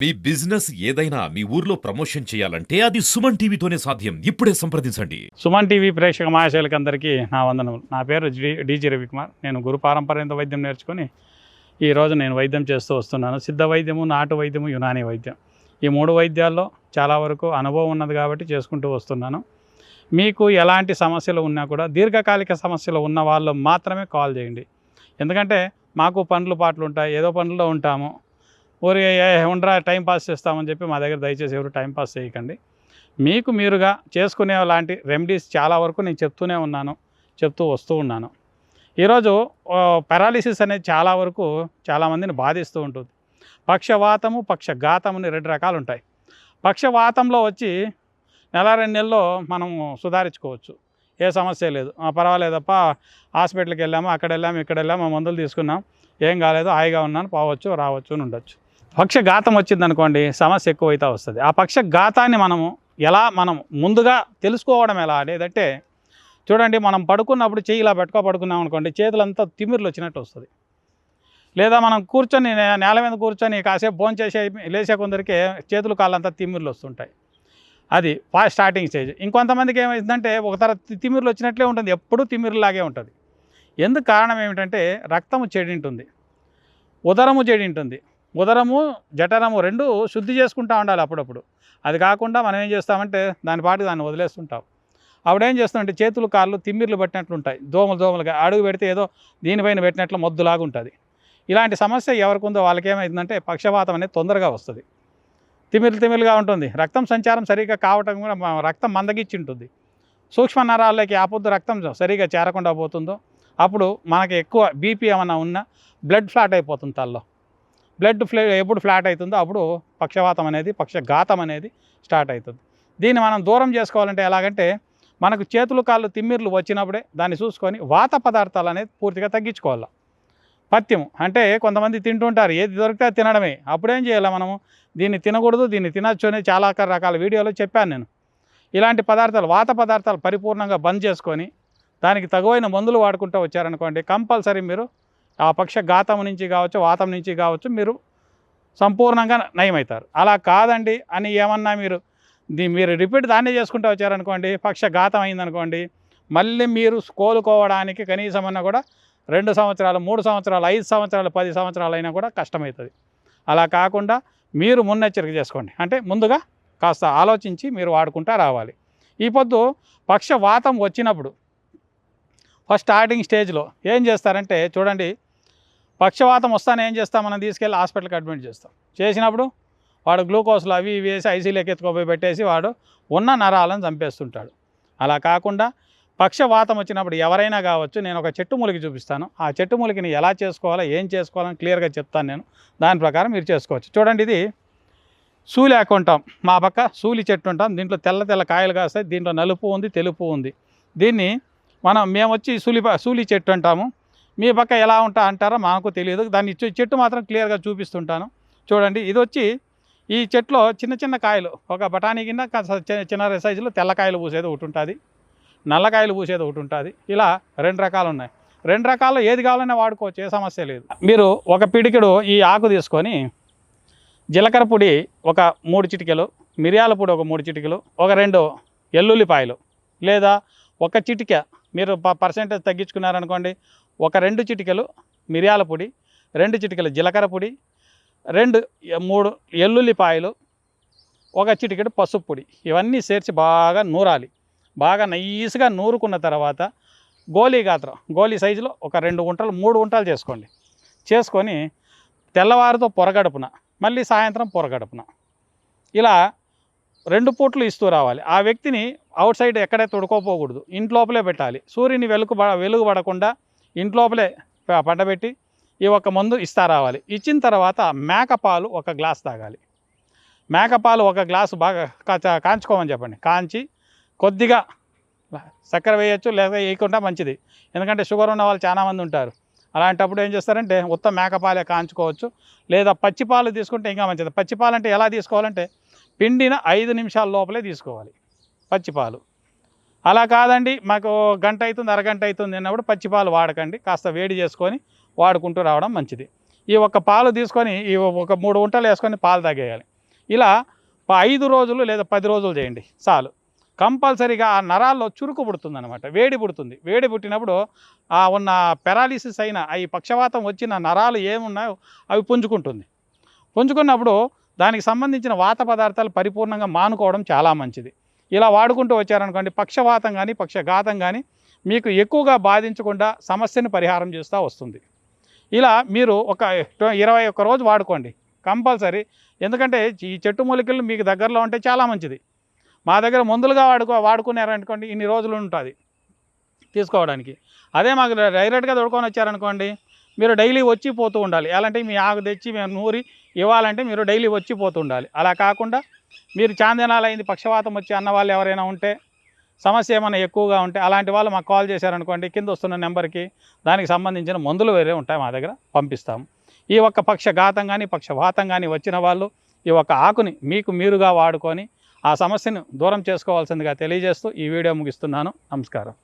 మీ business ఏదైనా మీ ఊర్లో promotion చేయాలంటే అది సుమన్ టీవీతోనే సాధ్యం. ఇప్పుడే సంప్రదించండి. సుమన్ టీవీ ప్రేక్షక మహాశయులకి అందరికీ నా వందనములు. నా పేరు డీజీ రవికుమార్. నేను గురు పారంపర్యంతో వైద్యం నేర్చుకొని ఈరోజు నేను వైద్యం చేస్తూ వస్తున్నాను. సిద్ధ వైద్యము, నాటు వైద్యము, యునానీ వైద్యం, ఈ 3 వైద్యాల్లో చాలా వరకు అనుభవం ఉన్నది కాబట్టి చేసుకుంటూ వస్తున్నాను. మీకు ఎలాంటి సమస్యలు ఉన్నా కూడా దీర్ఘకాలిక సమస్యలు ఉన్న వాళ్ళు మాత్రమే కాల్ చేయండి. ఎందుకంటే మాకు పనులు పాటలు ఉంటాయి, ఏదో పనుల్లో ఉంటాము. ఊరి ఉండరా టైం పాస్ చేస్తామని చెప్పి మా దగ్గర దయచేసి ఎవరు టైం పాస్ చేయకండి. మీకు మీరుగా చేసుకునే లాంటి రెమెడీస్ చాలా వరకు నేను చెప్తూ వస్తూ ఉన్నాను. ఈరోజు పారాలిసిస్ అనేది చాలా వరకు చాలామందిని బాధిస్తూ ఉంటుంది. పక్షవాతము, పక్షఘాతము 2 రకాలు ఉంటాయి. పక్షవాతంలో వచ్చి నెల 2 నెలల్లో మనము సుధారించుకోవచ్చు, ఏ సమస్య లేదు, పర్వాలేదప్ప హాస్పిటల్కి వెళ్ళాము, అక్కడ వెళ్ళాము, ఇక్కడ వెళ్ళాము, మందులు తీసుకున్నాం, ఏం కాలేదు, హాయిగా ఉన్నాను, పోవచ్చు, రావచ్చు అని ఉండొచ్చు. పక్షఘాతం వచ్చిందనుకోండి, సమస్య ఎక్కువైతే వస్తుంది. ఆ పక్షఘాతాన్ని మనం ముందుగా తెలుసుకోవడం ఎలా అనేదంటే, చూడండి, మనం పడుకున్నప్పుడు చెయ్యి ఇలా పడుకున్నాం అనుకోండి, చేతులంతా తిమ్మిర్లు వచ్చినట్టు వస్తుంది. లేదా మనం కూర్చొని నేల మీద కూర్చొని కాసేపు భోంచేసే లేచే కొందరికి చేతులు కాళ్ళంతా తిమ్మిర్లు వస్తుంటాయి. అది స్టార్టింగ్ స్టేజ్. ఇంకొంతమందికి ఏమైందంటే ఒక తర తిమ్మిర్లు వచ్చినట్లే ఉంటుంది, ఎప్పుడూ తిమ్మిర్లాగే ఉంటుంది. ఎందుకు కారణం ఏమిటంటే రక్తము చెడింటుంది, ఉదరము చెడింటుంది. ఉదరము జఠరము 2 శుద్ధి చేసుకుంటూ ఉండాలి అప్పుడప్పుడు. అది కాకుండా మనం ఏం చేస్తామంటే దాన్ని వదిలేస్తుంటాం. అప్పుడేం చేస్తామంటే చేతులు కాళ్ళు తిమ్మిర్లు పట్టినట్లు ఉంటాయి, దోమలుగా అడుగు పెడితే ఏదో దీనిపైన పెట్టినట్లు మొద్దులాగా ఉంటుంది. ఇలాంటి సమస్య ఎవరికి ఉందో వాళ్ళకి ఏమైందంటే పక్షవాతం అనేది తొందరగా వస్తుంది. తిమ్మిర్లుగా ఉంటుంది, రక్తం సంచారం సరిగ్గా కావటం కూడా రక్తం మందగిచ్చి ఉంటుంది. సూక్ష్మ నరాలకి ఆ పొద్దు రక్తం సరిగ్గా చేరకుండా పోతుందో అప్పుడు మనకి ఎక్కువ బీపీ ఏమన్నా ఉన్నా బ్లడ్ ఫ్లాట్ అయిపోతుంది. తల్లో ఎప్పుడు ఫ్లాట్ అవుతుందో అప్పుడు పక్షఘాతం అనేది స్టార్ట్ అవుతుంది. దీన్ని మనం దూరం చేసుకోవాలంటే ఎలాగంటే, మనకు చేతులు కాళ్ళు తిమ్మిర్లు వచ్చినప్పుడే దాన్ని చూసుకొని వాత పదార్థాలు అనేది పూర్తిగా తగ్గించుకోవాలి. పథ్యం అంటే కొంతమంది తింటుంటారు, ఏది దొరికితే తినడమే. అప్పుడేం చేయాలి, మనము దీన్ని తినకూడదు, దీన్ని తినచ్చు అని చాలా రకాల వీడియోలో చెప్పాను నేను. ఇలాంటి వాత పదార్థాలు పరిపూర్ణంగా బంద్ చేసుకొని దానికి తగువైన మందులు వాడుకుంటూ వచ్చారనుకోండి, కంపల్సరీ మీరు ఆ పక్షఘాతం నుంచి కావచ్చు, వాతం నుంచి కావచ్చు, మీరు సంపూర్ణంగా నయమవుతారు. అలా కాదండి అని ఏమన్నా మీరు రిపీట్ దాన్నే చేసుకుంటూ వచ్చారనుకోండి, పక్షఘాతం అయిందనుకోండి, మళ్ళీ మీరు కోలుకోవడానికి కనీసమన్నా కూడా 2 సంవత్సరాలు, 3 సంవత్సరాలు, 5 సంవత్సరాలు, 10 సంవత్సరాలు అయినా కూడా కష్టమవుతుంది. అలా కాకుండా మీరు మున్నెచ్చరిక చేసుకోండి. అంటే ముందుగా కాస్త ఆలోచించి మీరు వాడుకుంటూ రావాలి. ఈ పొద్దు పక్షవాతం వచ్చినప్పుడు ఫస్ట్ స్టార్టింగ్ స్టేజ్లో ఏం చేస్తారంటే, చూడండి, పక్షవాతం వస్తానే ఏం చేస్తాం, మనం తీసుకెళ్ళి హాస్పిటల్కి అడ్మిట్ చేసినప్పుడు వాడు గ్లూకోజ్లు అవి ఇవి వేసి ఐసీలోకి ఎత్తుకోపోయి పెట్టేసి వాడు ఉన్న నరాలను చంపేస్తుంటాడు. అలా కాకుండా పక్షవాతం వచ్చినప్పుడు ఎవరైనా కావచ్చు, నేను ఒక చెట్టు మూలికి చూపిస్తాను. ఆ చెట్టు మూలికని ఎలా చేసుకోవాలో, ఏం చేసుకోవాలని క్లియర్గా చెప్తాను నేను. దాని ప్రకారం మీరు చేసుకోవచ్చు. చూడండి, ఇది సూలాకు ఉంటాం, మా పక్క సూలి చెట్టు ఉంటాం. దీంట్లో తెల్ల కాయలు కాస్తాయి, దీంట్లో నలుపు ఉంది, తెలుపు ఉంది. దీన్ని మేము వచ్చి సూలి చెట్టు అంటాము. మీ పక్క ఎలా అంటారో మాకు తెలియదు. దాన్ని చెట్టు మాత్రం క్లియర్గా చూపిస్తుంటాను. చూడండి, ఇది వచ్చి ఈ చెట్లో చిన్న కాయలు, ఒక బఠానీ కింద చిన్న సైజులో తెల్లకాయలు పూసేది ఒకటి ఉంటుంది, నల్లకాయలు పూసేది ఒకటి ఉంటుంది. ఇలా 2 రకాలు ఉన్నాయి. 2 రకాల్లో ఏది కావాలన్నా వాడుకోవచ్చు, ఏ సమస్య లేదు. మీరు ఒక పిడికెడు ఈ ఆకు తీసుకొని జీలకర్ర పొడి ఒక 3 చిటికెలు, మిరియాల పొడి ఒక 3 చిటికెలు, ఒక 2 ఎల్లుల్లిపాయలు, లేదా ఒక చిటిక, మీరు పర్సెంటేజ్ తగ్గించుకున్నారనుకోండి, ఒక 2 చిటికెలు మిరియాల పొడి, 2 చిటికెలు జీలకర్ర పొడి, 3 ఎల్లుల్లిపాయలు, ఒక చిటికెడు పసుపు పొడి, ఇవన్నీ చేర్చి బాగా నూరాలి. బాగా నైస్గా నూరుకున్న తర్వాత గోళీ సైజులో ఒక 2 గుంటలు 3 గుంటలు చేసుకొని తెల్లవారితో పొరగడుపున, మళ్ళీ సాయంత్రం పొరగడుపున, ఇలా 2 పూట్లు ఇస్తూ రావాలి. ఆ వ్యక్తిని అవుట్ సైడ్ ఎక్కడైతే తొడుకోపోకూడదు, ఇంట్లోపలే పెట్టాలి. సూర్యుని వెలుగు పడకుండా ఇంట్లోపలే పడ్డబెట్టి ఈ ఒక మందు ఇస్తా రావాలి. ఇచ్చిన తర్వాత మేకపాలు 1 గ్లాస్ తాగాలి. మేకపాలు 1 గ్లాసు బాగా కాంచుకోమని చెప్పండి. కాంచి కొద్దిగా చక్కెర వేయచ్చు, లేదా వేయకుండా మంచిది. ఎందుకంటే షుగర్ ఉన్న వాళ్ళు చాలామంది ఉంటారు. అలాంటప్పుడు ఏం చేస్తారంటే ఉత్త మేకపాలే కాంచుకోవచ్చు, లేదా పచ్చిపాలు తీసుకుంటే ఇంకా మంచిది. పచ్చిపాలు అంటే ఎలా తీసుకోవాలంటే పిండిన 5 నిమిషాల లోపలే తీసుకోవాలి పచ్చిపాలు. అలా కాదండి, మాకు గంట అవుతుంది, అరగంట అవుతుంది అన్నప్పుడు పచ్చిపాలు వాడకండి, కాస్త వేడి చేసుకొని వాడుకుంటూ రావడం మంచిది. ఈ ఒక్క పాలు తీసుకొని ఈ ఒక 3 ఉంటలు వేసుకొని పాలు తాగేయాలి. ఇలా 5 రోజులు లేదా 10 రోజులు చేయండి చాలు. కంపల్సరీగా ఆ నరాల్లో చురుకు పుడుతుందన్నమాట, వేడి పుడుతుంది. వేడి పుట్టినప్పుడు ఆ ఉన్న పెరాలిసిస్ అయిన ఈ పక్షవాతం వచ్చిన నరాలు ఏమున్నాయో అవి పుంజుకుంటుంది. పుంజుకున్నప్పుడు దానికి సంబంధించిన వాత పదార్థాలు పరిపూర్ణంగా మానుకోవడం చాలా మంచిది. ఇలా వాడుకుంటూ వచ్చారనుకోండి, పక్షవాతం కానీ పక్షఘాతం కానీ మీకు ఎక్కువగా బాధించకుండా సమస్యను పరిహారం చేస్తూ వస్తుంది. ఇలా మీరు ఒక 21 రోజు వాడుకోండి కంపల్సరీ. ఎందుకంటే ఈ చెట్టు మూలికలు మీకు దగ్గరలో ఉంటే చాలా మంచిది. మా దగ్గర మందులుగా వాడుకున్నారనుకోండి ఇన్ని రోజులు ఉంటుంది తీసుకోవడానికి. అదే మాకు డైరెక్ట్గా దొడుకొని వచ్చారనుకోండి, మీరు డైలీ వచ్చి పోతూ ఉండాలి. ఎలాంటి మీ ఆకు తెచ్చి మేము నూరి ఇవ్వాలంటే మీరు డైలీ వచ్చి పోతూ ఉండాలి. అలా కాకుండా మీరు చాందనాలు అయింది పక్షవాతం వచ్చి అన్న వాళ్ళు ఎవరైనా ఉంటే, సమస్య ఏమైనా ఎక్కువగా ఉంటే అలాంటి వాళ్ళు మాకు కాల్ చేశారనుకోండి, కింద వస్తున్న నెంబర్కి దానికి సంబంధించిన మందులు వేరే ఉంటాయి మా దగ్గర, పంపిస్తాము. ఈ ఒక్క పక్షఘాతం కానీ పక్షవాతం కానీ వచ్చిన వాళ్ళు ఈ ఒక్క ఆకుని మీకు మీరుగా వాడుకొని ఆ సమస్యను దూరం చేసుకోవాల్సిందిగా తెలియజేస్తూ ఈ వీడియో ముగిస్తున్నాను. నమస్కారం.